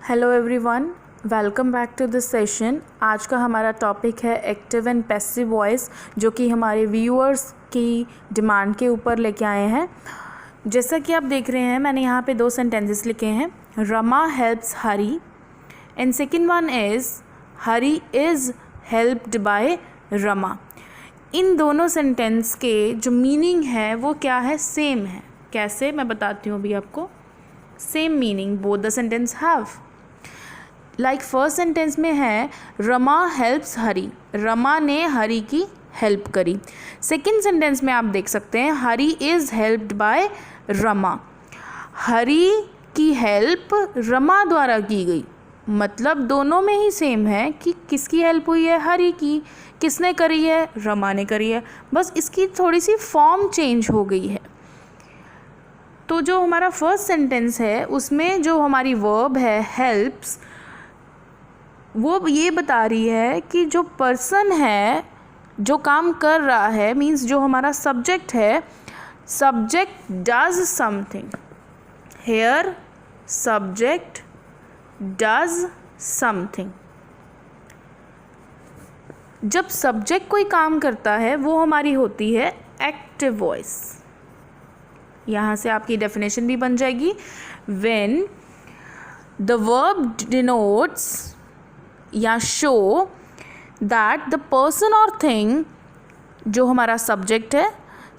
Hello everyone, welcome back to this session. आज का हमारा टॉपिक है एक्टिव एंड पैसिव वॉइस, जो कि हमारे व्यूअर्स की डिमांड के ऊपर लेके आए हैं। जैसा कि आप देख रहे हैं, मैंने यहाँ पे 2 सेंटेंसेस लिखे हैं। Rama helps Hari and second one is Hari is helped by Rama. इन दोनों सेंटेंस के जो मीनिंग है वो क्या है, सेम है। कैसे, मैं बताती हूँ अभी आपको। Same meaning both the sentence have. Like first sentence में है रमा हेल्प्स हरी, रमा ने हरी की हेल्प करी। सेकेंड सेंटेंस में आप देख सकते हैं हरी इज़ हेल्प्ड बाय रमा, हरी की हेल्प रमा द्वारा की गई। मतलब दोनों में ही सेम है कि किसकी हेल्प हुई है, हरी की। किसने करी है, रमा ने करी है। बस इसकी थोड़ी सी फॉर्म चेंज हो गई है। तो जो हमारा फर्स्ट सेंटेंस है उसमें जो हमारी वर्ब है हेल्प्स, वो ये बता रही है कि जो पर्सन है जो काम कर रहा है, मीन्स जो हमारा सब्जेक्ट है, subject does something. Here subject does something. जब सब्जेक्ट कोई काम करता है वो हमारी होती है एक्टिव वॉइस। यहाँ से आपकी डेफिनेशन भी बन जाएगी। व्हेन द वर्ब डिनोट्स या शो दैट द पर्सन और थिंग, जो हमारा सब्जेक्ट है,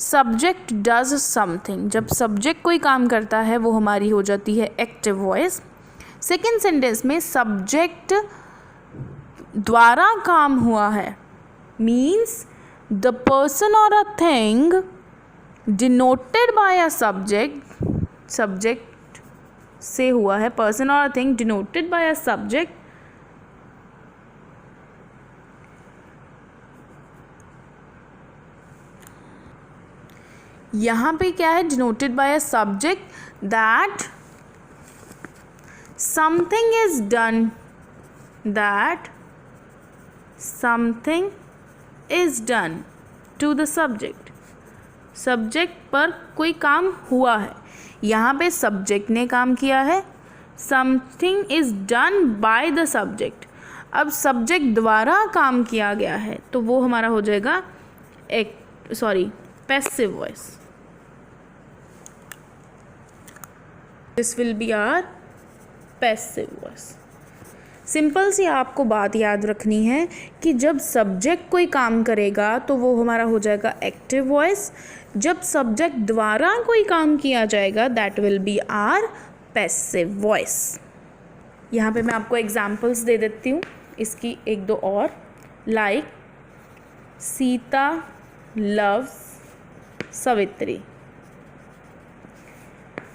सब्जेक्ट डज समथिंग। जब सब्जेक्ट कोई काम करता है वो हमारी हो जाती है एक्टिव वॉइस। सेकेंड सेंटेंस में सब्जेक्ट द्वारा काम हुआ है, मीन्स द पर्सन और a thing denoted by a subject, subject से हुआ है, पर्सन और a thing denoted by a subject. यहाँ पे क्या है, denoted by a subject that something is done, that something is done to the subject. Subject पर कोई काम हुआ है, यहाँ पे सब्जेक्ट ने काम किया है। Something is done by the subject. अब सब्जेक्ट द्वारा काम किया गया है तो वो हमारा हो जाएगा passive voice. This will be our passive voice. Simple सी आपको बात याद रखनी है कि जब सब्जेक्ट कोई काम करेगा तो वो हमारा हो जाएगा एक्टिव वॉइस। जब सब्जेक्ट द्वारा कोई काम किया जाएगा that will be our passive voice. यहाँ पे मैं आपको एग्जांपल्स दे देती हूँ इसकी 1-2 और। लाइक सीता लव्स सवित्री,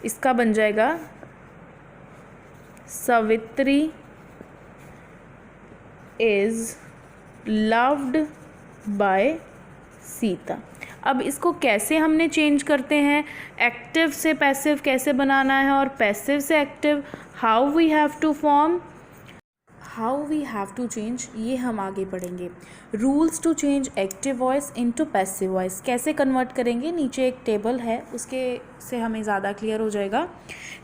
इसका बन जाएगा Savitri is loved by Sita. अब इसको कैसे हमने चेंज करते हैं, एक्टिव से पैसिव कैसे बनाना है और पैसिव से active, how we have to change, ये हम आगे पढ़ेंगे। Rules to change active voice into passive voice कैसे कन्वर्ट करेंगे, नीचे एक टेबल है उसके से हमें ज़्यादा क्लियर हो जाएगा।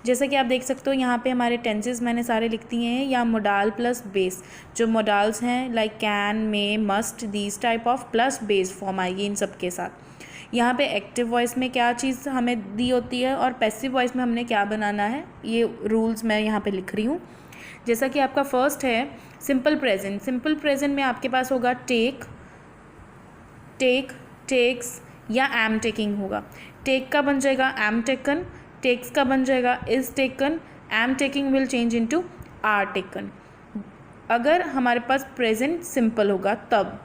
जैसा कि आप देख सकते हो यहाँ पे हमारे टेंसेस मैंने सारे लिख दिए हैं, या मोडाल प्लस बेस। जो मोडाल्स हैं like can, may, must, these type of, plus base form आएगी इन सब के साथ। यहाँ पे एक्टिव वॉइस में क्या चीज़ हमें दी होती है और पैसिव वॉइस में हमने क्या बनाना है, ये रूल्स मैं यहाँ पे लिख रही हूँ। जैसा कि आपका फर्स्ट है सिंपल प्रेजेंट। सिंपल प्रेजेंट में आपके पास होगा टेक, टेक्स या एम टेकिंग होगा। टेक का बन जाएगा एम टेकन, टेक्स का बन जाएगा is taken, am taking will change into are taken अगर हमारे पास प्रेजेंट सिंपल होगा तब।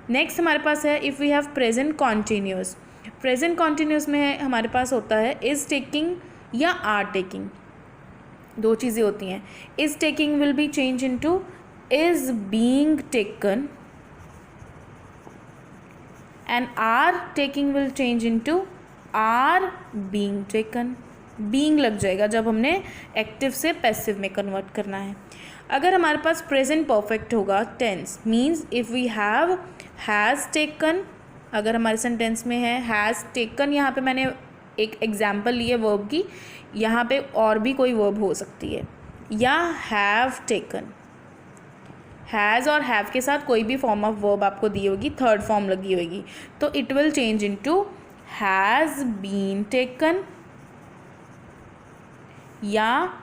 नेक्स्ट हमारे पास है if we have present continuous. Present continuous में हमारे पास होता है इज टेकिंग या आर टेकिंग, 2 चीज़ें होती हैं। Is taking will be change into is being taken and are taking will change into are being taken. Being लग जाएगा जब हमने एक्टिव से पैसिव में कन्वर्ट करना है। अगर हमारे पास प्रेजेंट परफेक्ट होगा tense, means if we have has taken, अगर हमारे सेंटेंस में है हैज़ टेकन, यहाँ पे मैंने एक एग्जाम्पल ली है वर्ब की, यहाँ पे और भी कोई वर्ब हो सकती है। या हैव टेकन। हैज़ और हैव के साथ कोई भी फॉर्म ऑफ वर्ब आपको दी होगी, थर्ड फॉर्म लगी होगी, तो it will change into has been taken, या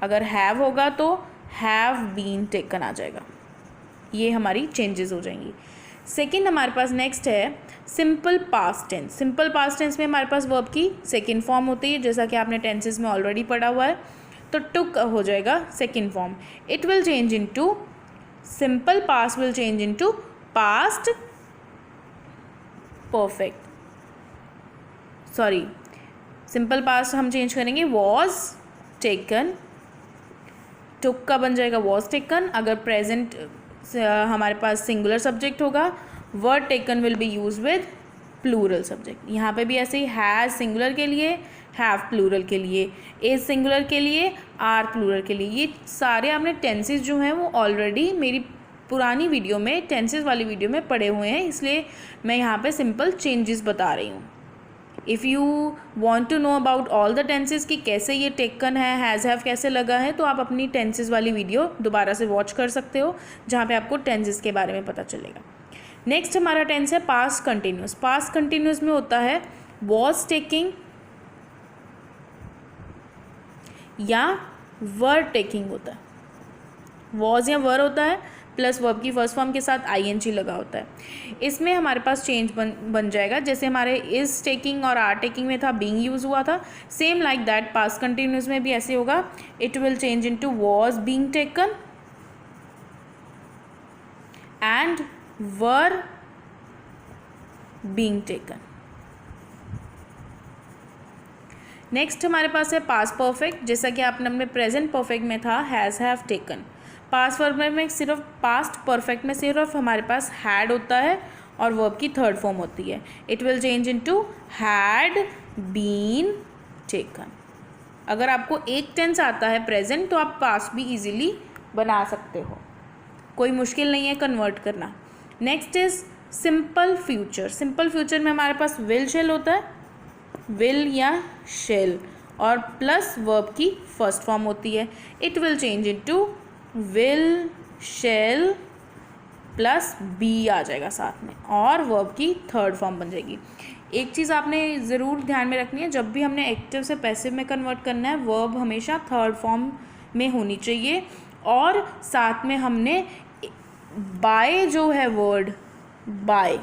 अगर हैव होगा तो हैव बीन टेकन आ जाएगा। ये हमारी चेंजेस हो जाएंगी। सेकंड हमारे पास नेक्स्ट है simple past tense. Simple past tense में हमारे पास वर्ब की सेकंड फॉर्म होती है, जैसा कि आपने टेंसेस में ऑलरेडी पढ़ा हुआ है। तो टुक हो जाएगा second form. It will change into simple past will change into past perfect, sorry simple past हम चेंज करेंगे वॉज टेकन, टुक का बन जाएगा वॉज टेकन। अगर प्रेजेंट हमारे पास सिंगुलर सब्जेक्ट होगा, word taken will be use with plural subject. यहाँ पे भी ऐसे ही हैज़ सिंगुलर के लिए, हैव प्लूरल के लिए, इज सिंगुलर के लिए, आर प्लूरल के लिए। ये सारे आपने टेंसेस जो हैं वो ऑलरेडी मेरी पुरानी वीडियो में, टेंसेस वाली वीडियो में पढ़े हुए हैं, इसलिए मैं यहाँ पे सिंपल चेंजेस बता रही हूँ। If you want to know about all the tenses कि कैसे ये टेकन है, हैज़ हैव कैसे लगा है, तो आप अपनी टेंसेस वाली वीडियो दोबारा से वॉच कर सकते हो, जहाँ पे आपको टेंसेस के बारे में पता चलेगा। नेक्स्ट हमारा टेंस है पास्ट कंटिन्यूस। पास्ट कंटिन्यूस में होता है वॉज टेकिंग या वर टेकिंग होता है। वॉज या वर होता है प्लस वर्ब की फर्स्ट फॉर्म के साथ आईएनजी लगा होता है। इसमें हमारे पास चेंज बन जाएगा, जैसे हमारे इज टेकिंग और आर टेकिंग में था, बीइंग यूज हुआ था, same like that past continuous में भी ऐसे होगा। It will change into was being taken and were being taken. Next हमारे पास है पास्ट परफेक्ट, जैसा कि आपने अपने प्रेजेंट परफेक्ट में था has have taken. Past perfect में सिर्फ, पास्ट परफेक्ट में सिर्फ हमारे पास हैड होता है और वर्ब की थर्ड फॉर्म होती है। It will change into had been taken. अगर आपको एक टेंस आता है प्रेजेंट तो आप पास्ट भी इजीली बना सकते हो, कोई मुश्किल नहीं है कन्वर्ट करना। Next is simple future. Simple future में हमारे पास विल शेल होता है, विल या शेल, और प्लस वर्ब की फर्स्ट फॉर्म होती है। It will change into will shall plus be आ जाएगा साथ में, और वर्ब की थर्ड फॉर्म बन जाएगी। एक चीज़ आपने ज़रूर ध्यान में रखनी है, जब भी हमने एक्टिव से पैसिव में कन्वर्ट करना है, वर्ब हमेशा थर्ड फॉर्म में होनी चाहिए, और साथ में हमने बाय जो है वर्ड, बाय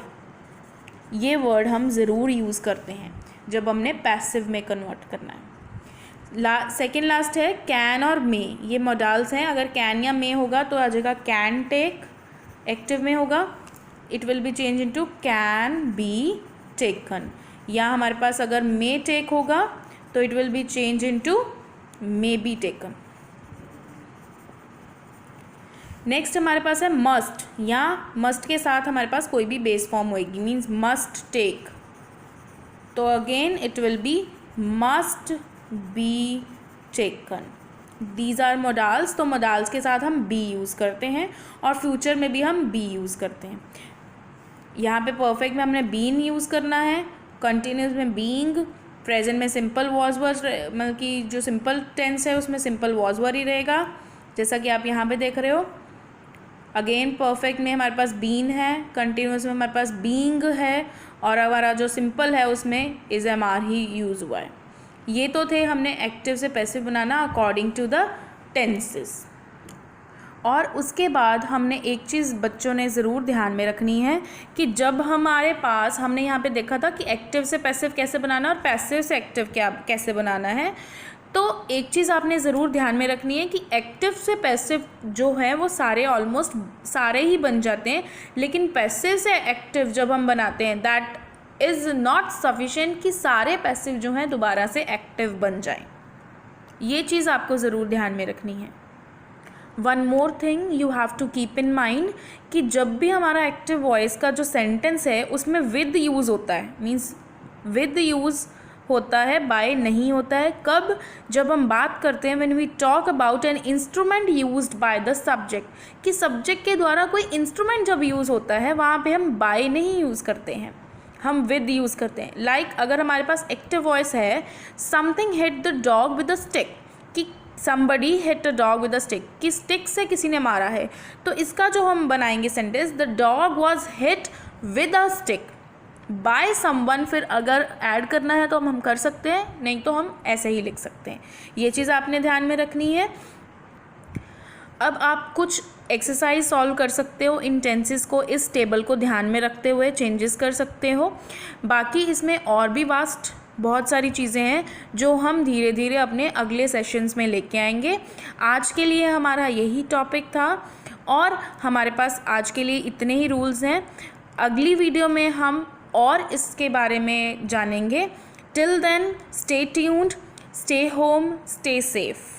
ये वर्ड हम ज़रूर यूज़ करते हैं जब हमने पैसिव में कन्वर्ट करना है। सेकेंड लास्ट है कैन और मे, ये मॉडल्स हैं। अगर कैन या मे होगा तो आ जाएगा कैन टेक, एक्टिव में होगा, it will be change into can be taken. या हमारे पास अगर मे टेक होगा तो it will be change into may be taken. Next हमारे पास है मस्ट, या मस्ट के साथ हमारे पास कोई भी बेस फॉर्म होएगी, मीन्स मस्ट टेक, तो again it will be must be taken. These are modals, तो मोडाल्स के साथ हम बी यूज़ करते हैं और फ्यूचर में भी हम बी यूज़ करते हैं। यहाँ पे परफेक्ट में हमने बीन यूज़ करना है, कंटिन्यूस में बीइंग, प्रेजेंट में सिंपल वॉज वर, मतलब कि जो सिंपल टेंस है उसमें सिंपल वॉज वर ही रहेगा, जैसा कि आप यहाँ पे देख रहे हो। अगेन परफेक्ट में हमारे पास बीन है, कंटिन्यूस में हमारे पास बीइंग है, और हमारा जो सिंपल है उसमें इज एम आर ही यूज़ हुआ है। ये तो थे हमने एक्टिव से पैसिव बनाना अकॉर्डिंग टू द टेंसेस। और उसके बाद हमने एक चीज़ बच्चों ने ज़रूर ध्यान में रखनी है कि जब हमारे पास, हमने यहाँ पे देखा था कि एक्टिव से पैसिव कैसे बनाना और पैसिव से एक्टिव कैसे बनाना है, तो एक चीज़ आपने ज़रूर ध्यान में रखनी है कि एक्टिव से पैसिव जो है वो सारे ऑलमोस्ट सारे ही बन जाते हैं, लेकिन पैसिव से एक्टिव जब हम बनाते हैं दैट इज़ नॉट सफिशेंट कि सारे पैसिव जो हैं दोबारा से एक्टिव बन जाएं। ये चीज़ आपको ज़रूर ध्यान में रखनी है। One more thing you have to keep in mind कि जब भी हमारा एक्टिव वॉइस का जो सेंटेंस है उसमें विद यूज़ होता है, मीन्स विद यूज़ होता है, बाय नहीं होता है। कब? जब हम बात करते हैं when we talk about an instrument used by the subject, कि सब्जेक्ट के द्वारा कोई इंस्ट्रूमेंट जब यूज़ होता है वहाँ पे हम बाय नहीं यूज़ करते हैं, हम विद यूज़ करते हैं। लाइक अगर हमारे पास एक्टिव वॉइस है something hit the dog with a stick, कि somebody hit a dog with a stick, कि स्टिक से किसी ने मारा है, तो इसका जो हम बनाएंगे sentence, the dog was hit with a stick by someone, फिर अगर ऐड करना है तो हम कर सकते हैं, नहीं तो हम ऐसे ही लिख सकते हैं। ये चीज़ आपने ध्यान में रखनी है। अब आप कुछ एक्सरसाइज सॉल्व कर सकते हो, इन टेंसेस को, इस टेबल को ध्यान में रखते हुए चेंजेस कर सकते हो। बाकी इसमें और भी वास्ट बहुत सारी चीज़ें हैं जो हम धीरे धीरे अपने अगले सेशंस में लेके आएंगे। आज के लिए हमारा यही टॉपिक था और हमारे पास आज के लिए इतने ही रूल्स हैं। अगली वीडियो में हम और इसके बारे में जानेंगे। Till then stay tuned, stay home, stay safe.